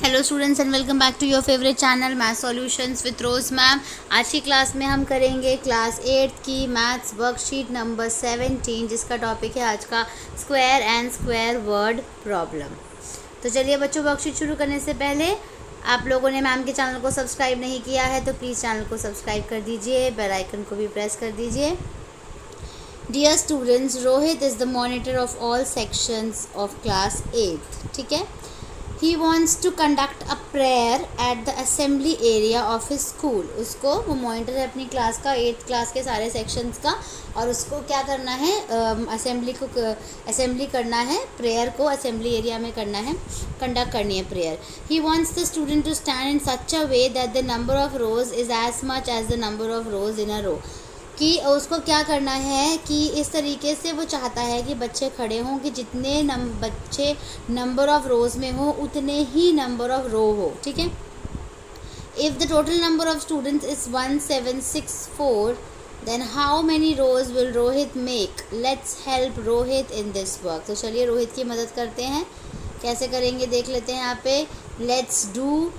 Hello students and welcome back to your favourite channel math solutions with Rose ma'am. आज की class में हम करेंगे क्लास 8 की मैथ्स वर्कशीट नंबर 17, जिसका टॉपिक है आज का square and square word problem. तो चलिए बच्चों, वर्कशीट शुरू करने से पहले आप लोगों ने मैम के चैनल को सब्सक्राइब नहीं किया है तो प्लीज़ चैनल को सब्सक्राइब कर दीजिए, बेल आइकन को भी प्रेस कर दीजिए। Dear students, Rohit is the monitor of all sections of class 8। ठीक है। He wants to conduct a prayer at the assembly area of his school। उसको, वो मॉनिटर है अपनी क्लास का, 8th क्लास के सारे सेक्शंस का, और उसको क्या करना है, असेंबली करना है, प्रेयर को असेंबली एरिया में करना है, कंडक्ट करनी है prayer. He wants the student to stand in such a way that the number of rows is as much as the number of rows in a row। कि उसको क्या करना है कि इस तरीके से वो चाहता है कि बच्चे खड़े हों कि जितने बच्चे नंबर ऑफ़ रोज़ में हो उतने ही नंबर ऑफ़ रो हो। ठीक है। If the total number of students is 1764 then how many rows will Rohit make. Let's help Rohit in this work. तो चलिए रोहित की मदद करते हैं। कैसे करेंगे देख लेते हैं यहाँ पे। लेट्स डू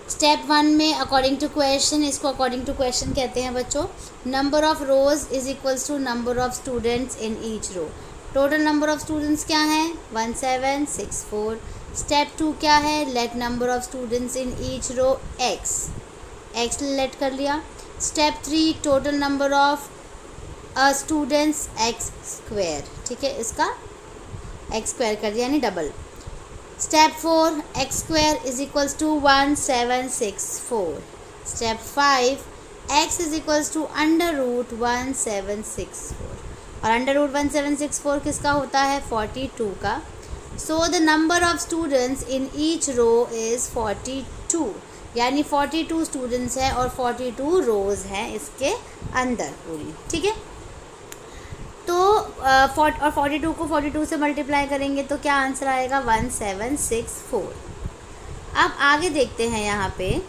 स्टेप 1 में अकॉर्डिंग टू क्वेश्चन, इसको अकॉर्डिंग टू क्वेश्चन कहते हैं बच्चों। Number of rows is equals to number of students in each row. Total number of students क्या है, 1764। स्टेप 2 क्या है, let number of students in each row X let कर लिया। Step 3 total number of students X square. ठीक है, इसका X square कर दिया यानी double. Step 4 X square is equals to 1764। Step 5 X is equals to under root 1764, और under root 1764 किसका होता है, 42 का। So the number of students in each row is 42, यानी 42 स्टूडेंट्स हैं और 42 रोज़ हैं इसके अंदर पूरी। ठीक है। तो और 42 को 42 से मल्टीप्लाई करेंगे तो क्या आंसर आएगा, 1764। अब आगे देखते हैं यहाँ पे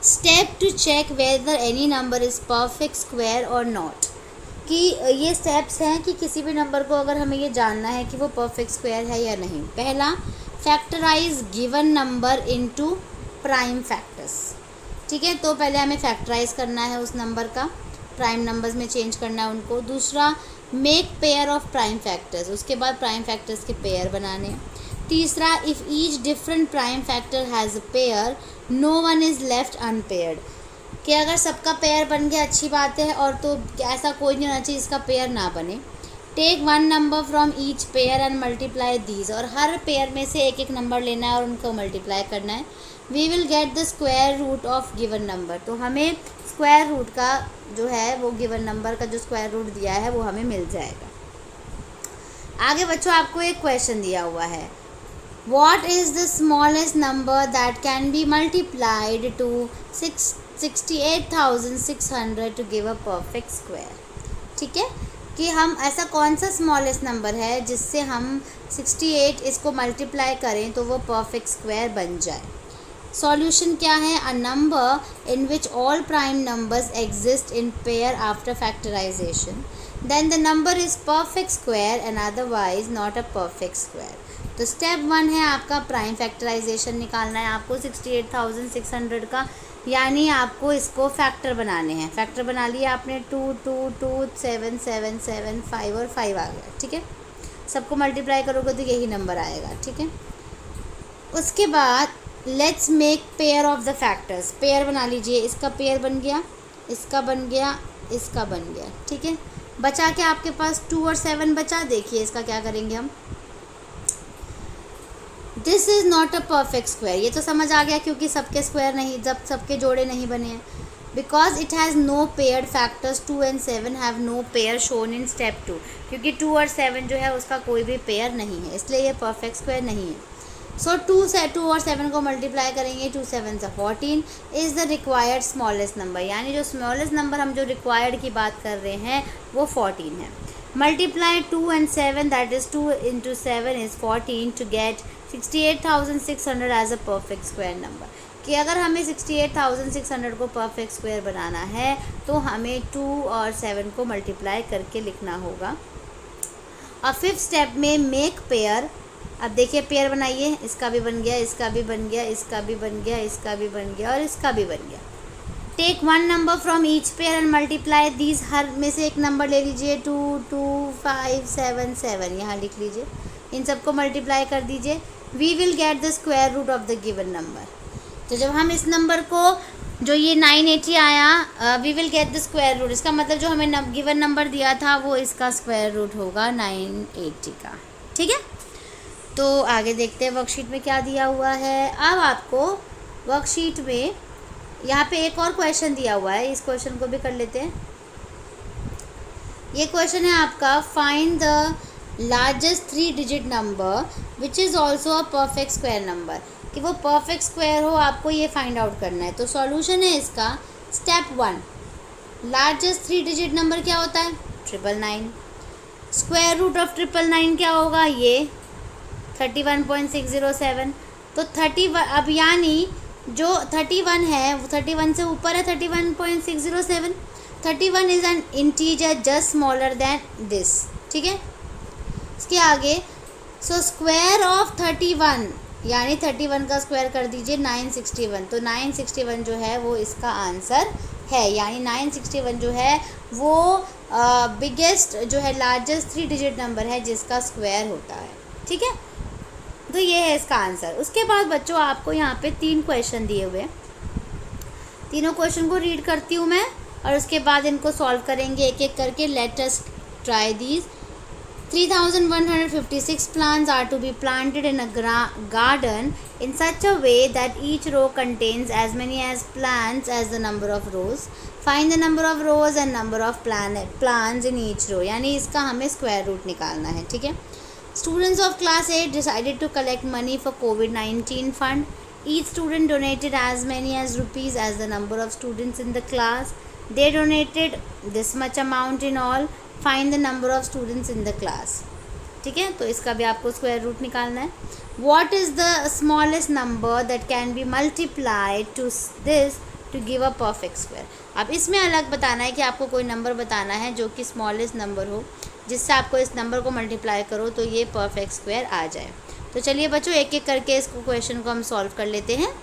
step two check whether any number is perfect square और नॉट। कि ये स्टेप्स हैं कि किसी भी नंबर को अगर हमें ये जानना है कि वो परफेक्ट स्क्वायर है या नहीं। पहला, factorise given number into prime factors. ठीक है, तो पहले हमें फैक्टराइज करना है उस नंबर का, प्राइम नंबर्स में चेंज करना है उनको। दूसरा, make pair of prime factors, उसके बाद प्राइम फैक्टर्स के पेयर बनाने हैं। तीसरा, if each different prime factor has a pair no one is left unpaired. कि अगर सबका पेयर बन गया अच्छी बात है, और तो ऐसा कोई नहीं होना चाहिए इसका पेयर ना बने। Take one number from each pair and multiply these, और हर पेयर में से एक एक नंबर लेना है और उनको मल्टीप्लाई करना है। We will get the square root of given number, तो हमें स्क्वायर रूट का जो है वो गिवन नंबर का जो स्क्वायर रूट दिया है वो हमें मिल जाएगा। आगे बच्चों आपको एक क्वेश्चन दिया हुआ है, what is the smallest number that can be multiplied to 68,600 to give a perfect square. ठीक है, कि हम ऐसा कौन सा स्मॉलेस्ट नंबर है जिससे हम 68 इसको मल्टीप्लाई करें तो वो परफेक्ट स्क्वायर बन जाए। सॉल्यूशन क्या है, a number in which all prime numbers exist in pair after factorisation then the number is perfect square and otherwise not a perfect square. तो स्टेप 1 है आपका प्राइम फैक्टराइजेशन निकालना है आपको 68,600 का, यानी आपको इसको फैक्टर बनाने हैं। फैक्टर बना लिया आपने, 2 2 2 7 7 7 5 और 5 आ गया। ठीक है, सबको मल्टीप्लाई करोगे तो यही नंबर आएगा। ठीक है, उसके बाद let's make pair of the factors. Pair बना लीजिए, इसका पेयर बन गया, इसका बन गया, इसका बन गया। ठीक है, बचा क्या आपके पास, 2 और 7 बचा। देखिए इसका क्या करेंगे हम, this is not a perfect square. ये तो समझ आ गया क्योंकि सबके स्क्वायर नहीं, जब सबके जोड़े नहीं बने हैं। Because it has no paired factors, 2 and 7 have no pair shown in step 2, क्योंकि 2 और 7 जो है उसका कोई भी पेयर नहीं है, इसलिए ये परफेक्ट स्क्वायर नहीं है। सो 2 और 7 को मल्टीप्लाई करेंगे, 2 7 14 is the required smallest number, यानी जो स्मॉलेस्ट नंबर हम जो रिक्वायर्ड की बात कर रहे हैं वो 14 है। Multiply 2 and 7, that is 2 into 7 is 14 to get 68,600 as a perfect square number. कि अगर हमें 68,600 को परफेक्ट स्क्वायर बनाना है तो हमें 2 और 7 को मल्टीप्लाई करके लिखना होगा। और फिफ्थ स्टेप में मेक पेयर अब देखिए पेयर बनाइए, इसका भी बन गया, इसका भी बन गया, इसका भी बन गया, इसका भी बन गया और इसका भी बन गया। Take one number from each pair and multiply these, हर में से एक नंबर ले लीजिए, 2 2 5 7 7, यहाँ लिख लीजिए, इन सबको मल्टीप्लाई कर दीजिए। We will get the square root of the given number. तो जब हम इस नंबर को, जो ये 980 आया, we will get the square root, इसका मतलब जो हमें गिवन नंबर दिया था वो इसका स्क्वायर रूट होगा 980 का। ठीक है, तो आगे देखते हैं वर्कशीट में क्या दिया हुआ है। अब आपको वर्कशीट में यहाँ पे एक और क्वेश्चन दिया हुआ है, इस क्वेश्चन को भी कर लेते हैं। ये क्वेश्चन है आपका, find the largest 3 digit number which is also a perfect square number, कि वो परफेक्ट स्क्वायर हो, आपको ये फाइंड आउट करना है। तो सॉल्यूशन है इसका, स्टेप 1, लार्जेस्ट 3 डिजिट नंबर क्या होता है, 999। स्क्वायर रूट ऑफ 999 क्या होगा, ये 31.607। तो 31, अब यानी जो 31 है वो 31 से ऊपर है 31.607। 31 is an integer just smaller than this. ठीक है, इसके आगे, सो स्क्वायर ऑफ 31 यानी 31 का स्क्वायर कर दीजिए 961। तो 961 जो है वो इसका आंसर है, यानी 961 जो है वो बिगेस्ट जो है लार्जेस्ट 3 डिजिट नंबर है जिसका स्क्वायर होता है। ठीक है, तो ये है इसका आंसर। उसके बाद बच्चों आपको यहाँ पे 3 क्वेश्चन दिए हुए हैं, तीनों क्वेश्चन को रीड करती हूँ मैं और उसके बाद इनको सॉल्व करेंगे एक एक करके। Let us try these. 3156 plants are to be planted in a garden in such a way that each row contains as many as plants as the number of rows. Find the number of rows and number of plants in each row. यानी इसका हमें square root निकालना है। ठीक है, Students of class 8 decided to collect money for COVID-19 fund. Each student donated as many as rupees as the number of students in the class. They donated this much amount in all. Find the number of students in the class. ठीक है, तो इसका भी आपको square root निकालना है। What is the smallest number that can be multiplied to this to give a perfect square? अब इसमें अलग बताना है कि आपको कोई नंबर बताना है जो कि स्मॉलेस्ट नंबर हो, जिससे आपको इस नंबर को मल्टीप्लाई करो तो ये परफेक्ट स्क्वायर आ जाए। तो चलिए बच्चों एक एक करके इसको क्वेश्चन को हम सॉल्व कर लेते हैं।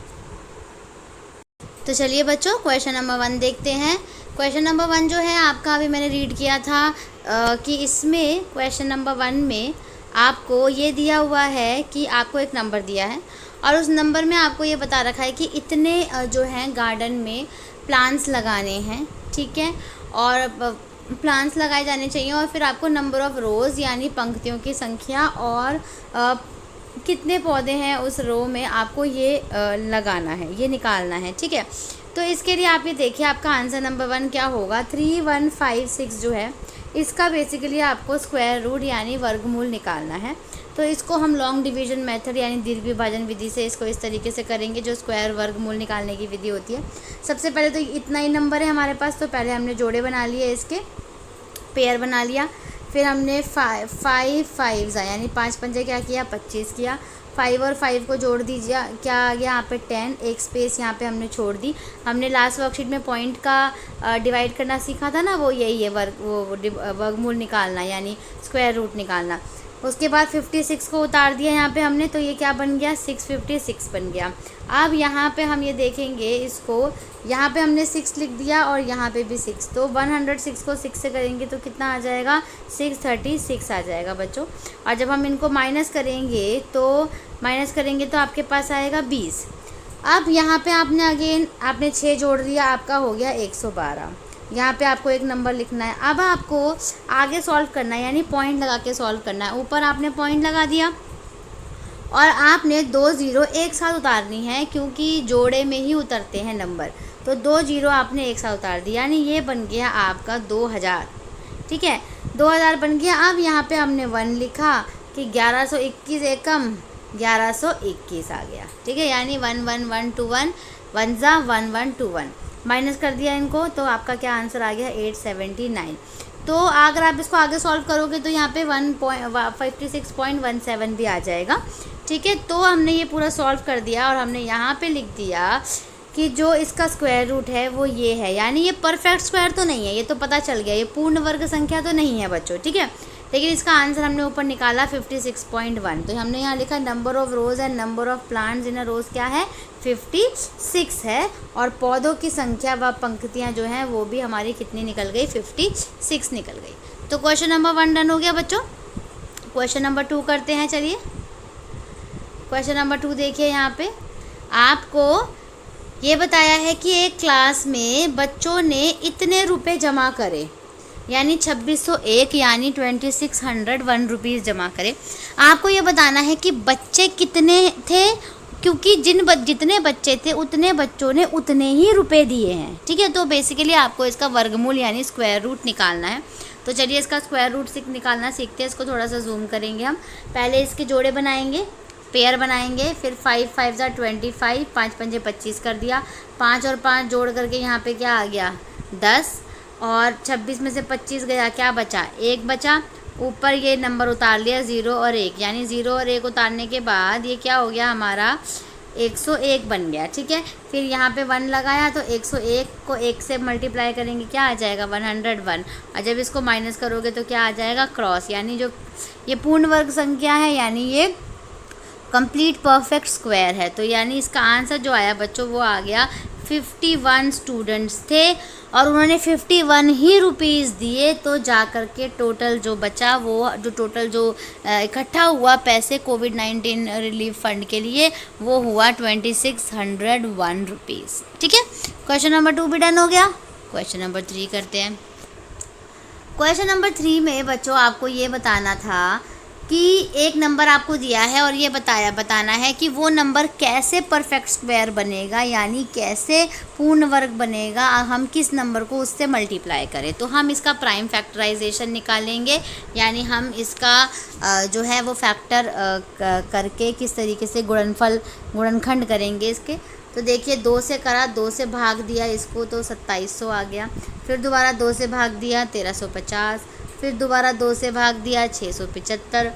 तो चलिए बच्चों क्वेश्चन नंबर 1 देखते हैं। क्वेश्चन नंबर 1 जो है आपका अभी मैंने रीड किया था कि इसमें क्वेश्चन नंबर 1 में आपको ये दिया हुआ है कि आपको एक नंबर दिया है और उस नंबर में आपको ये बता रखा है कि इतने जो हैं गार्डन में प्लांट्स लगाने हैं। ठीक है, और प्लांट्स लगाए जाने चाहिए और फिर आपको नंबर ऑफ़ रोज़ यानी पंक्तियों की संख्या और कितने पौधे हैं उस रो में आपको ये लगाना है, ये निकालना है। ठीक है, तो इसके लिए आप ये देखिए आपका आंसर नंबर 1 क्या होगा, 3156 जो है इसका बेसिकली आपको स्क्वायर रूट यानी वर्गमूल निकालना है। तो इसको हम लॉन्ग डिवीजन मेथड यानी दीर्घ विभाजन विधि से इसको इस तरीके से करेंगे जो स्क्वायर वर्गमूल निकालने की विधि होती है। सबसे पहले तो इतना ही नंबर है हमारे पास, तो पहले हमने जोड़े बना लिए, इसके पेयर बना लिया, फिर हमने 5 5 यानी 5 पंजे क्या किया 25 किया, 5 और 5 को जोड़ दीजिए, क्या आ गया यहाँ पे 10, एक स्पेस यहाँ पे हमने छोड़ दी। हमने लास्ट वर्कशीट में पॉइंट का डिवाइड करना सीखा था ना, वो यही है वर्गमूल निकालना यानी स्क्वायर रूट निकालना। उसके बाद 56 को उतार दिया यहाँ पे हमने, तो ये क्या बन गया 656 बन गया। अब यहाँ पे हम ये देखेंगे इसको, यहाँ पे हमने 6 लिख दिया और यहाँ पे भी 6, तो 106 को 6 से करेंगे तो कितना आ जाएगा 636 आ जाएगा बच्चों। और जब हम इनको माइनस करेंगे तो आपके पास आएगा 20। अब यहाँ पे आपने 6 जोड़ दिया, आपका हो गया 112। यहाँ पे आपको एक नंबर लिखना है। अब आपको आगे सॉल्व करना है यानी पॉइंट लगा के सॉल्व करना है। ऊपर आपने पॉइंट लगा दिया और आपने 2 ज़ीरो एक साथ उतारनी है क्योंकि जोड़े में ही उतरते हैं नंबर, तो 2 ज़ीरो आपने एक साथ उतार दिया यानी ये बन गया आपका 2000। ठीक है, 2000 बन गया। अब यहाँ पे हमने 1 लिखा कि 1121 एकम 1121 आ गया। ठीक है, यानी 11121 1 जा 1121 माइनस कर दिया इनको, तो आपका क्या आंसर आ गया 879। तो अगर आप इसको आगे सॉल्व करोगे तो यहाँ पे 56.17 भी आ जाएगा। ठीक है, तो हमने ये पूरा सॉल्व कर दिया और हमने यहाँ पे लिख दिया कि जो इसका स्क्वायर रूट है वो ये है, यानी ये परफेक्ट स्क्वायर तो नहीं है, ये तो पता चल गया, ये पूर्ण वर्ग संख्या तो नहीं है बच्चों। ठीक है, लेकिन इसका आंसर हमने ऊपर निकाला 56.1। तो हमने यहाँ लिखा number of rows and number of plants in a row क्या है 56 है, और पौधों की संख्या व पंक्तियाँ जो हैं वो भी हमारी कितनी निकल गई 56 निकल गई। तो क्वेश्चन नंबर 1 डन हो गया बच्चों। क्वेश्चन नंबर 2 करते हैं। चलिए क्वेश्चन नंबर 2 देखिए, यहाँ पे आपको ये बताया है कि एक क्लास में बच्चों ने इतने रुपए जमा करे, यानी 2601 यानी 2601 रुपीज़ जमा करे। आपको ये बताना है कि बच्चे कितने थे, क्योंकि जितने बच्चे थे उतने बच्चों ने उतने ही रुपए दिए हैं। ठीक है, तो बेसिकली आपको इसका वर्गमूल यानी स्क्वायर रूट निकालना है। तो चलिए इसका स्क्वायर रूट निकालना सीखते हैं। इसको थोड़ा सा जूम करेंगे हम। पहले इसके जोड़े बनाएंगे, पेयर बनाएंगे, फिर 5 5 = 25, 5 5 25 कर दिया। 5 और 5 जोड़ करके यहाँ पे क्या आ गया 10, और 26 में से 25 गया, क्या बचा 1 बचा। ऊपर ये नंबर उतार लिया 0 और 1, यानी 0 और 1 उतारने के बाद ये क्या हो गया हमारा 101 बन गया। ठीक है, फिर यहाँ पे 1 लगाया तो 101 को 1 से मल्टीप्लाई करेंगे, क्या आ जाएगा 101, और जब इसको माइनस करोगे तो क्या आ जाएगा क्रॉस, यानी जो ये पूर्ण वर्ग संख्या है यानी ये कंप्लीट परफेक्ट स्क्वायर है। तो यानी इसका आंसर जो आया बच्चों वो आ गया 51 स्टूडेंट्स थे और उन्होंने 51 ही रुपीज़ दिए। तो जा कर के टोटल जो बचा वो जो इकट्ठा हुआ पैसे कोविड-19 रिलीफ फंड के लिए वो हुआ 2601 रुपीज़। ठीक है, क्वेश्चन नंबर 2 भी डन हो गया। क्वेश्चन नंबर 3 करते हैं। क्वेश्चन नंबर 3 में बच्चों आपको ये बताना था कि एक नंबर आपको दिया है और ये बताना है कि वो नंबर कैसे परफेक्ट स्क्वायर बनेगा, यानी कैसे पूर्ण वर्ग बनेगा, हम किस नंबर को उससे मल्टीप्लाई करें। तो हम इसका प्राइम फैक्टराइजेशन निकालेंगे, यानी हम इसका जो है वो फैक्टर करके किस तरीके से गुणनखंड करेंगे इसके। तो देखिए 2 से करा, 2 से भाग दिया इसको तो 2700 आ गया, फिर दोबारा 2 से भाग दिया 1350, फिर दोबारा 2 से भाग दिया 675,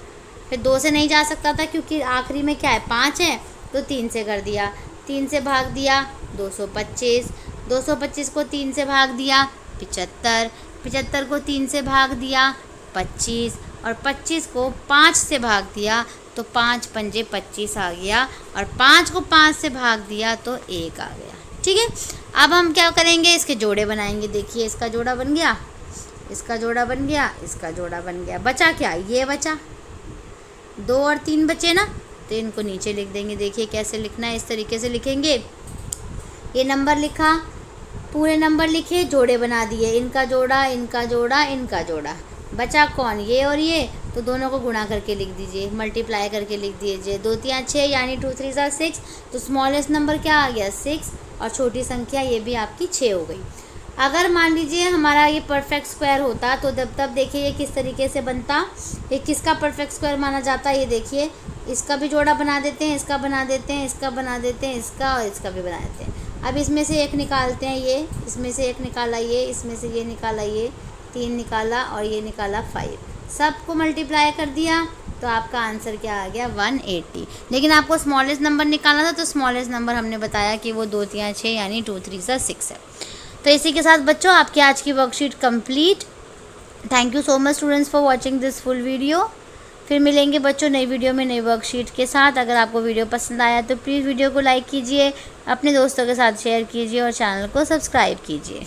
फिर 2 से नहीं जा सकता था क्योंकि आखिरी में क्या है 5 है, तो 3 से कर दिया, 3 से भाग दिया 225, 225 को 3 से भाग दिया 75, 75 को 3 से भाग दिया 25, और 25 को 5 से भाग दिया तो 5 पंजे 25 आ गया, और 5 को 5 से भाग दिया तो 1 आ गया। ठीक है, अब हम क्या करेंगे इसके जोड़े बनाएंगे। देखिए इसका जोड़ा बन गया, इसका जोड़ा बन गया, इसका जोड़ा बन गया, बचा क्या ये बचा 2 और 3 बचे ना, तो इनको नीचे लिख देंगे। देखिए कैसे लिखना है, इस तरीके से लिखेंगे। ये नंबर लिखा, पूरे नंबर लिखे, जोड़े बना दिए, इनका जोड़ा इनका जोड़ा इनका जोड़ा, बचा कौन ये और ये, तो दोनों को गुणा करके लिख दीजिए, मल्टीप्लाई करके लिख दीजिए। 2 3 6 यानी 2 3 6, तो स्मॉलेस्ट नंबर क्या आ गया 6, और छोटी संख्या ये भी आपकी 6 हो गई। अगर मान लीजिए हमारा ये परफेक्ट स्क्वायर होता तो तब देखिए ये किस तरीके से बनता, ये किसका परफेक्ट स्क्वायर माना जाता है। ये देखिए इसका भी जोड़ा बना देते हैं, इसका बना देते हैं, इसका बना देते हैं, इसका और इसका भी बना देते हैं। अब इसमें से एक निकालते हैं, ये इसमें से एक निकाला, ये इसमें से ये निकाला, ये 3 निकाला और ये निकाला 5, सबको मल्टीप्लाई कर दिया तो आपका आंसर क्या आ गया 180। लेकिन आपको स्मॉलेस्ट नंबर निकालना था, तो स्मॉलेस्ट नंबर हमने बताया कि वो 2 3 6 यानी 2 3 6 है। तो इसी के साथ बच्चों आपकी आज की worksheet complete. Thank you so much students for watching this full video. फिर मिलेंगे बच्चों नई वीडियो में नई वर्कशीट के साथ। अगर आपको वीडियो पसंद आया तो प्लीज़ वीडियो को लाइक कीजिए, अपने दोस्तों के साथ शेयर कीजिए और चैनल को सब्सक्राइब कीजिए।